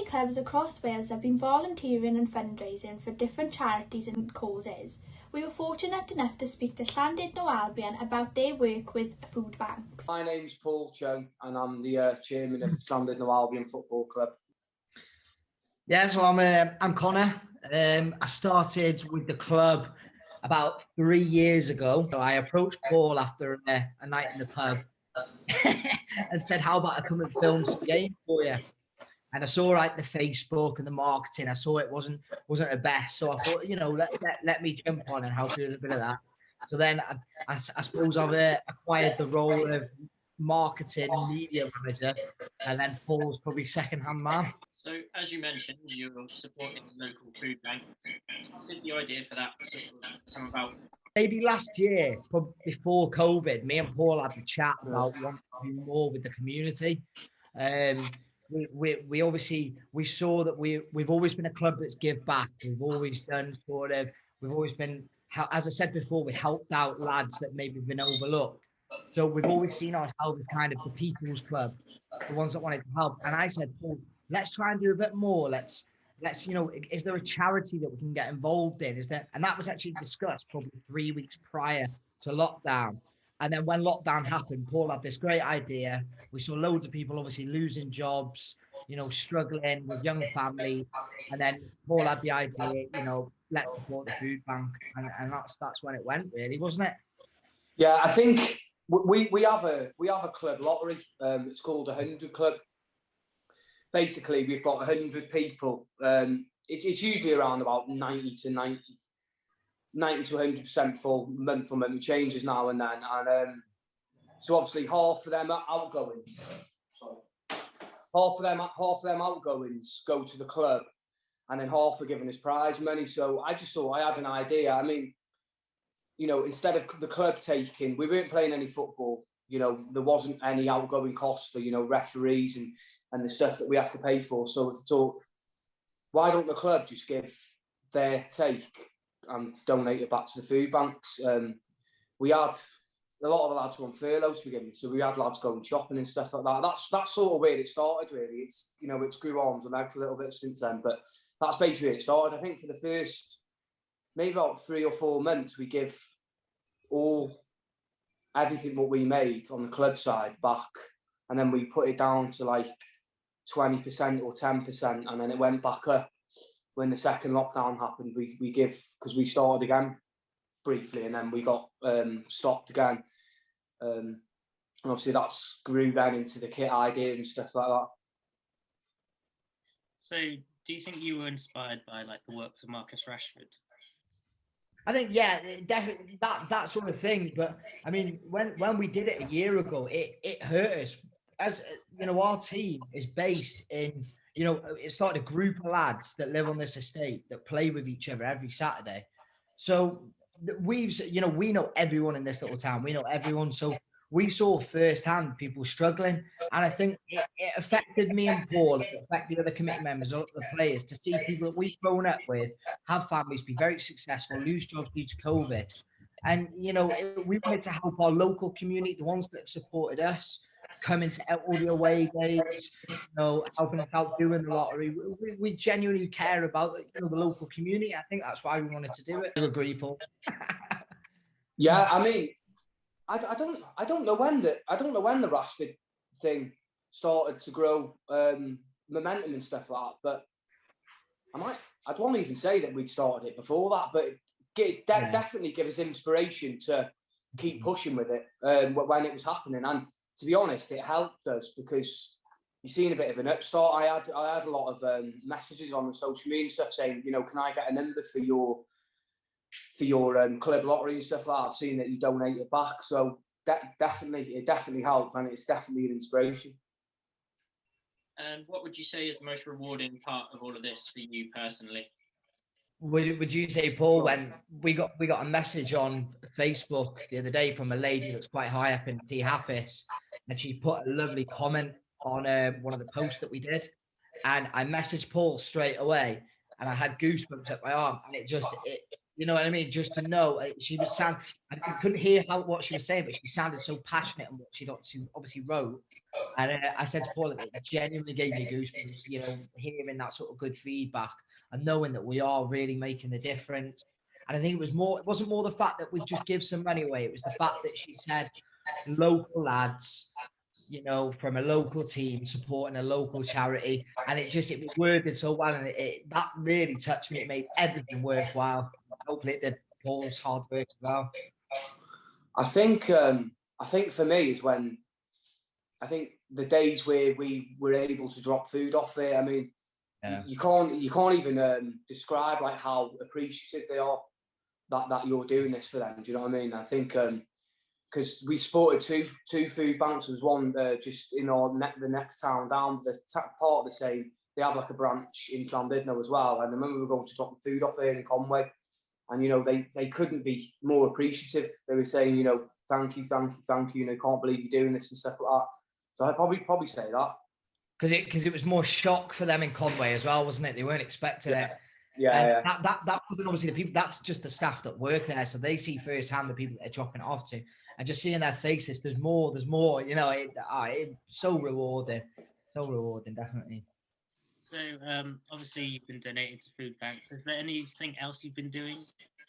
clubs across Wales have been volunteering and fundraising for different charities and causes. We were fortunate enough to speak to Llandudno Albion about their work with food banks. My name's Paul Chung and I'm the chairman of Llandudno Albion Football Club. Yeah, so I'm Connor. I started with the club about 3 years ago. So I approached Paul after a night in the pub and said, how about I come and film some games for you? And I saw the Facebook and the marketing. I saw it wasn't the best. So I thought, let me jump on and help you with a bit of that. So then I suppose I've acquired the role of marketing and media manager, and then Paul's probably second-hand man. So as you mentioned, you're supporting the local food bank. How did the idea for that sort of come about? Maybe last year, before COVID, me and Paul had a chat about wanting to do more with the community. We obviously saw that we've always been a club that's give back. We've always done we've always been, as I said before, we helped out lads that maybe been overlooked. So we've always seen ourselves as kind of the people's club, the ones that wanted to help. And I said, Paul, let's try and do a bit more. Let's is there a charity that we can get involved in? And that was actually discussed probably 3 weeks prior to lockdown. And then when lockdown happened, Paul had this great idea. We saw loads of people obviously losing jobs, struggling with young families. And then Paul had the idea, let's support the food bank. And that's when it went, really, wasn't it? Yeah, I think we have a club lottery. It's called 100 Club. Basically, we've got 100 people. It's usually around about 90 to 100% full, month for month. It changes now and then. And so obviously half of them outgoings. Half of them outgoings go to the club, and then half are given as prize money. So I just thought I had an idea. I mean, instead of the club taking, we weren't playing any football. There wasn't any outgoing costs for referees and the stuff that we have to pay for. So I thought, why don't the club just give their take and donate it back to the food banks? We had a lot of the lads were on furlough to begin with, so we had lads going shopping and stuff like that. That's sort of where it started, really. It's it's grew arms and legs a little bit since then, but that's basically where it started. I think for the first maybe about 3 or 4 months, we give everything what we made on the club side back, and then we put it down to like 20% or 10%, and then it went back up when the second lockdown happened. We give, because we started again briefly and then we got stopped again, and obviously that's grew then into the kit idea and stuff like that. So do you think you were inspired by the works of Marcus Rashford? I think, yeah, definitely that sort of thing. But I mean, when we did it a year ago, it hurt us. As our team is based in, it's like a group of lads that live on this estate that play with each other every Saturday. So we know everyone in this little town. We know everyone. So we saw firsthand people struggling. And I think it affected me and Paul, it affected other committee members, other players, to see people that we've grown up with have families, be very successful, lose jobs due to COVID. And, we wanted to help our local community, the ones that have supported us, coming to all the away games, helping us out doing the lottery. We genuinely care about the local community. I think that's why we wanted to do it. You agree, Paul? Yeah, I mean, I don't know when the Rashford thing started to grow momentum and stuff like that, but I'd want to even say that we'd started it before that, but it definitely gave us inspiration to keep pushing with it when it was happening. And to be honest, it helped us because you've seen a bit of an upstart. I had a lot of messages on the social media and stuff saying, can I get a number for your club lottery and stuff like that? I've seen that you donate it back. So it definitely helped, and it's definitely an inspiration. And what would you say is the most rewarding part of all of this for you personally? Would you say, Paul, when we got a message on Facebook the other day from a lady that's quite high up in T Happis, and she put a lovely comment on one of the posts that we did, and I messaged Paul straight away, and I had goosebumps up my arm, and You know what I mean? Just to know, she would sound. I couldn't hear what she was saying, but she sounded so passionate on what she obviously wrote. And I said to Paul, it genuinely gave me goosebumps. You know, hearing that sort of good feedback and knowing that we are really making a difference. And I think it was more. It wasn't more the fact that we just give some money away. It was the fact that she said, local lads, you know, from a local team supporting a local charity, and it was worded so well, and that really touched me. It made everything worthwhile. Hopefully, it did Paul's hard work as well. I think for me is when I think the days where we were able to drop food off there. I mean, you can't even describe like how appreciative they are that you're doing this for them. Do you know what I mean? I think because we supported two food banks. There was one just in the next town down, the part of the same. They have like a branch in Llandudno as well. And I remember we were going to drop the food off there in Conway, and you know they couldn't be more appreciative. They were saying, you know, thank you. You know, can't believe you're doing this and stuff like that. So I'd probably say that. Because it was more shock for them in Conway as well, wasn't it? They weren't expecting it. Yeah. That wasn't obviously the people. That's just the staff that work there, so they see firsthand the people that they're dropping it off to, and just seeing their faces. There's more. You know, it's so rewarding, definitely. So obviously you've been donating to food banks. Is there anything else you've been doing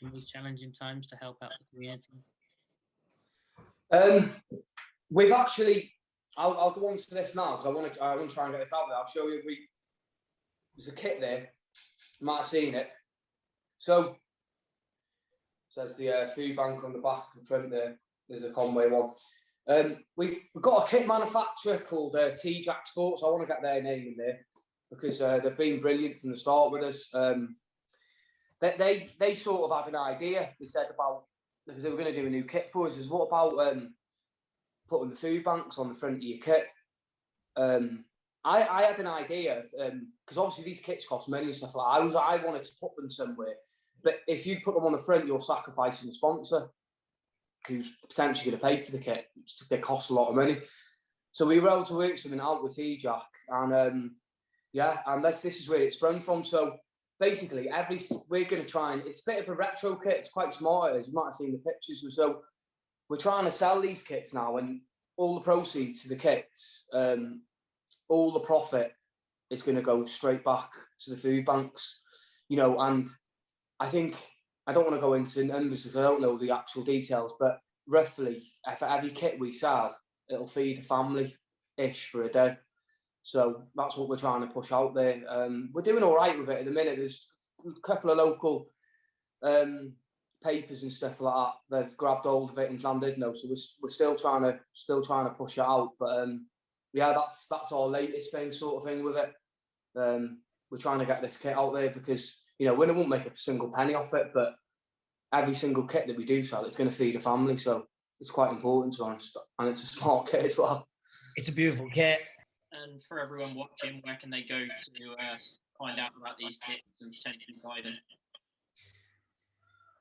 in these challenging times to help out the community? We've actually. I'll go on to this now because I want to try and get this out there. I'll show you. There's a kit there. You might have seen it. So it says the food bank on the back in front there. There's a Conway one. We've got a kit manufacturer called T-Jack Sports. I want to get their name in there because they've been brilliant from the start with us. They sort of had an idea. They said about, because they were going to do a new kit for us, is what about putting the food banks on the front of your kit? I had an idea because obviously these kits cost money and stuff like that. I wanted to put them somewhere, but if you put them on the front, you're sacrificing the sponsor who's potentially going to pay for the kit. They cost a lot of money. So we were able to work something out with T-Jack, and and this is where it's sprung from. So basically, we're going to try and, it's a bit of a retro kit. It's quite smart, as you might have seen the pictures. So we're trying to sell these kits now, and all the proceeds to the kits, all the profit is going to go straight back to the food banks, you know. And I think, I don't want to go into numbers because I don't know the actual details, but roughly, for every kit we sell, it'll feed a family-ish for a day. So that's what we're trying to push out there. We're doing all right with it at the minute. There's a couple of local papers and stuff like that. They've grabbed hold of it in Llandudno, so we're still trying to push it out. But that's our latest thing, sort of thing with it. We're trying to get this kit out there because, you know, we won't make a single penny off it, but every single kit that we do sell, it's going to feed a family. So it's quite important, to be honest. And it's a smart kit as well. It's a beautiful kit. And for everyone watching, where can they go to find out about these kits and potentially buy them?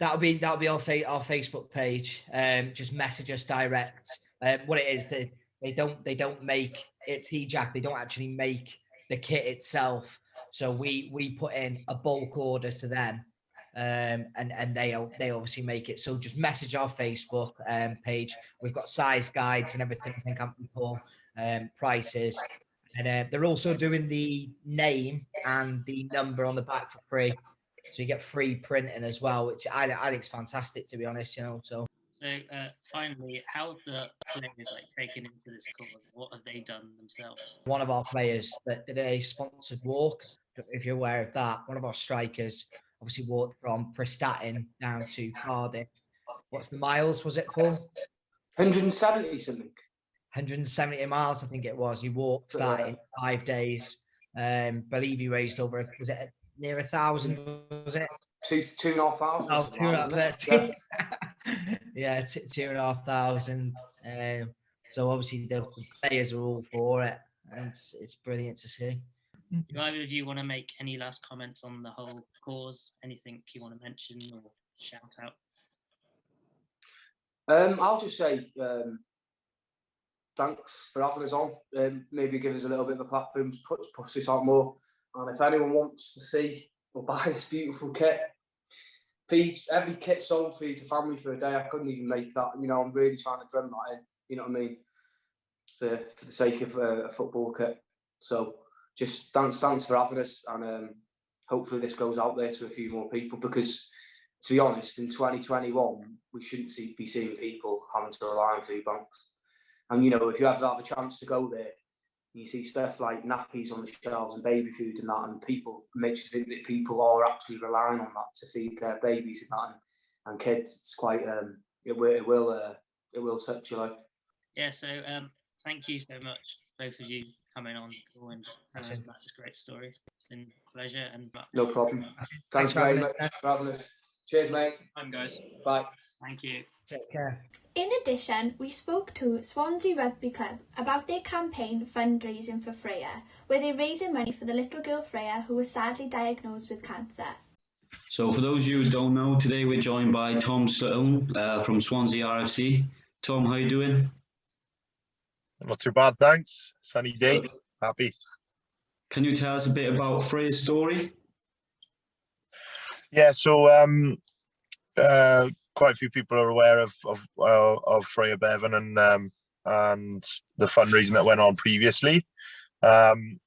That'll be our Facebook page. Just message us direct. What it is, they don't make it. T-Jack, they don't actually make the kit itself. So we put in a bulk order to them, and they obviously make it. So just message our Facebook page. We've got size guides and everything. I think people prices, and they're also doing the name and the number on the back for free. So you get free printing as well, which I think is fantastic, to be honest, you know. So finally, how have the players taken into this cause? What have they done themselves? One of our players that did a sponsored walk, if you're aware of that, one of our strikers obviously walked from Prestatyn down to Cardiff. What's the miles, was it, Paul? 170 something. 170 miles, I think it was. He walked that in 5 days. Believe he raised over, was it near 1,000, was it? 2,500. Oh, 2,500. Yeah, 2,500. So obviously the players are all for it, and it's brilliant to see. Do either of you want to make any last comments on the whole cause? Anything you want to mention or shout out? I'll just say thanks for having us on. Maybe give us a little bit of a platform to push this out more. And if anyone wants to see or buy this beautiful kit, feeds, every kit sold feeds a family for a day. I couldn't even make that. You know, I'm really trying to drum that in. You know what I mean? For the sake of a football kit. So just thanks for having us, and hopefully this goes out there to a few more people, because to be honest, in 2021 we shouldn't be seeing people having to rely on food banks. And you know, if you ever have a chance to go there, you see stuff like nappies on the shelves and baby food and that, and people makes you think that people are actually relying on that to feed their babies and that, and kids. It's quite it will touch you, like. Yeah. So thank you so much, both of you, coming on and just telling us about this great story. It's been a pleasure and much. No problem. Thanks very much for having us. Cheers, mate. Time, guys. Bye. Thank you. Take care. In addition, we spoke to Swansea Rugby Club about their campaign fundraising for Freya, where they're raising money for the little girl Freya, who was sadly diagnosed with cancer. So for those of you who don't know, today we're joined by Tom Sloan from Swansea RFC. Tom, how you doing? Not too bad, thanks. Sunny day. Happy. Can you tell us a bit about Freya's story? Yeah, so quite a few people are aware of Freya Bevan and the fundraising that went on previously. The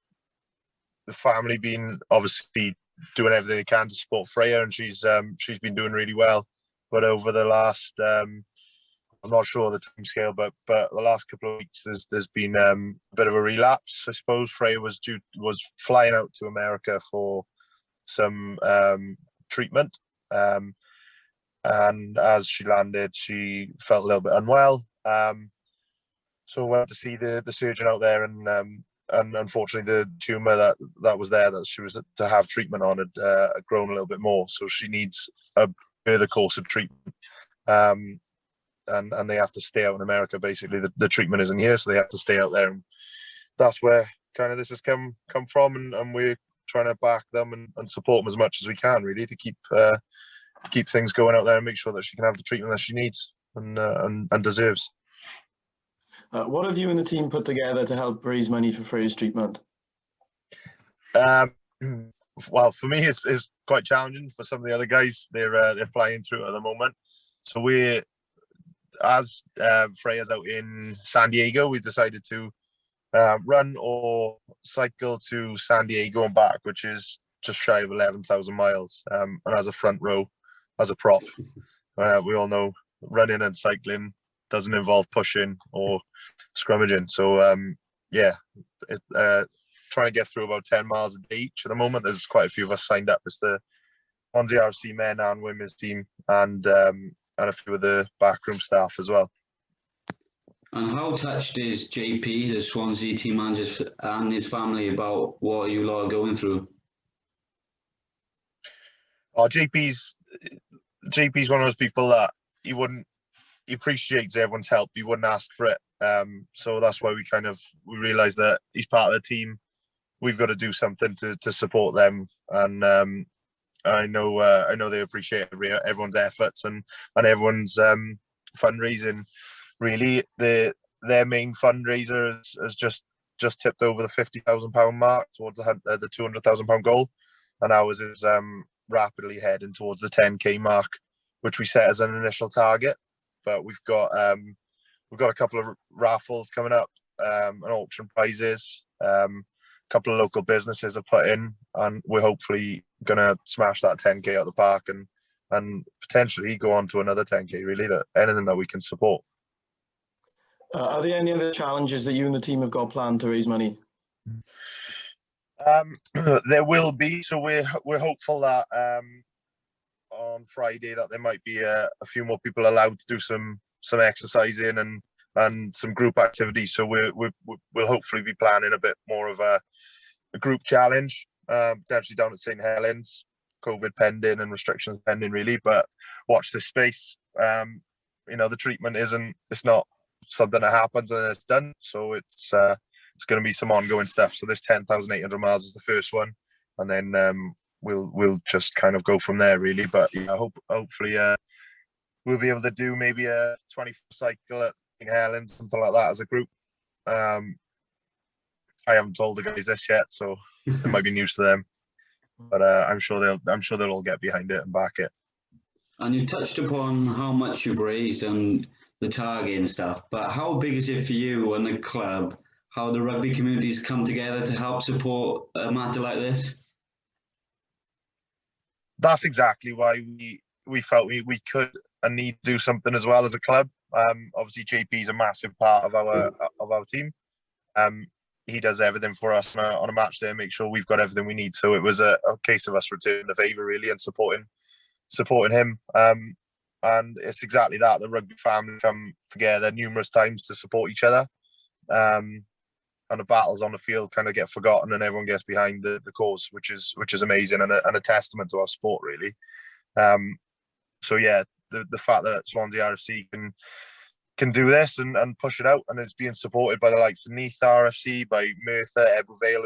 family been obviously doing everything they can to support Freya, and she's been doing really well. But over the last, I'm not sure the time scale, but the last couple of weeks there's been a bit of a relapse, I suppose. Freya was flying out to America for some treatment. And as she landed, she felt a little bit unwell. So I went to see the surgeon out there, and unfortunately the tumour that was there that she was to have treatment on had grown a little bit more. So she needs a further course of treatment. And they have to stay out in America. Basically, the treatment isn't here, so they have to stay out there. And that's where kind of this has come from, and we're trying to back them and support them as much as we can, really, to keep things going out there and make sure that she can have the treatment that she needs and deserves. What have you and the team put together to help raise money for Freya's treatment? Well, for me, it's quite challenging. For some of the other guys, they're flying through at the moment. So as Freya's out in San Diego, we decided to run or cycle to San Diego and back, which is just shy of 11,000 miles. And as a front row, as a prop, we all know running and cycling doesn't involve pushing or scrummaging. So trying to get through about 10 miles a day each at the moment. There's quite a few of us signed up. It's the Swansea RFC men and women's team, and a few of the backroom staff as well. And how touched is JP, the Swansea team manager, and his family about what you lot are going through? Oh, JP's one of those people that he appreciates everyone's help. He wouldn't ask for it. So that's why we realised that he's part of the team. We've got to do something to support them, and I know they appreciate everyone's efforts and everyone's fundraising. Really, their main fundraiser has just tipped over the £50,000 mark towards the £200,000 goal, and ours is rapidly heading towards the 10k mark, which we set as an initial target. But we've got a couple of raffles coming up, and auction prizes. A couple of local businesses have put in, and we're hopefully gonna smash that 10k out of the park and potentially go on to another 10k. Really, anything that we can support. Are there any other challenges that you and the team have got planned to raise money? There will be. So we're hopeful that on Friday that there might be a few more people allowed to do some exercising and some group activities. So we'll hopefully be planning a bit more of a group challenge, potentially down at St Helens, COVID pending and restrictions pending, really. But watch this space. The treatment it's not something that happens and it's done. So it's going to be some ongoing stuff. So this 10,800 miles is the first one, and then we'll just kind of go from there, really. But yeah, hopefully we'll be able to do maybe a 24 cycle at St Helens, something like that, as a group. I haven't told the guys this yet, so it might be news to them. But I'm sure they'll all get behind it and back it. And you touched upon how much you've raised and the target and stuff, but how big is it for you and the club, how the rugby communities come together to help support a matter like this? That's exactly why we felt we could and need to do something as well as a club. Obviously, JP is a massive part of our team. He does everything for us on a match day and make sure we've got everything we need. So it was a case of us returning the favour really and supporting him. And it's exactly that. The rugby family come together numerous times to support each other. And the battles on the field kind of get forgotten and everyone gets behind the cause, which is amazing and a testament to our sport really. So yeah, the fact that Swansea RFC can do this and push it out and is being supported by the likes of Neath RFC, by Merthyr, Ebbw Vale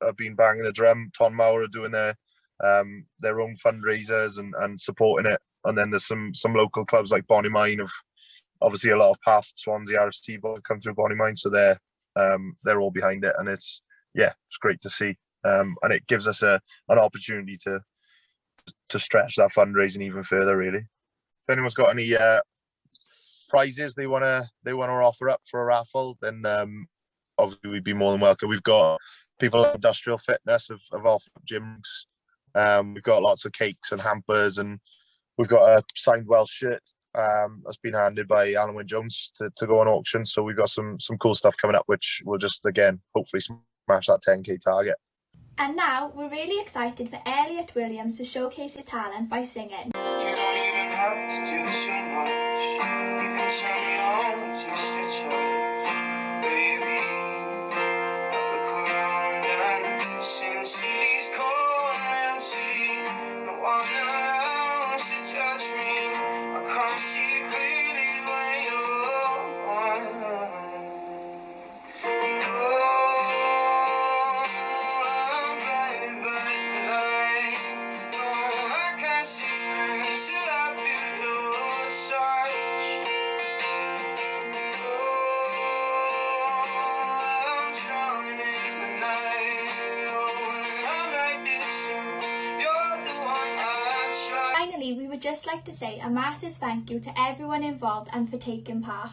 have been banging the drum. Ton Mawr are doing their own fundraisers and supporting it. And then there's some local clubs like Bonnymine of obviously a lot of past Swansea RFC boys come through Bonnymine, so they're all behind it, and it's great to see. And it gives us an opportunity to stretch that fundraising even further really. If anyone's got any prizes they wanna offer up for a raffle, then obviously we'd be more than welcome. We've got people like Industrial Fitness have offered gyms. We've got lots of cakes and hampers, and we've got a signed Welsh shirt that's been handed by Alan Wynne-Jones to go on auction. So we've got some cool stuff coming up, which will just again hopefully smash that 10k target. And now we're really excited for Elliot Williams to showcase his talent by singing. You don't even have to do so much. You can turn me on just a touch, baby. Look around and since city's cold and empty, no one around to judge me. I can't see clearly when you're on. I'm blinded by the light. I can't see until I feel your touch. I'm drowning in the night. I'm like this, you're the one I try. Finally, we would just like to say a massive thank you to everyone involved and for taking part.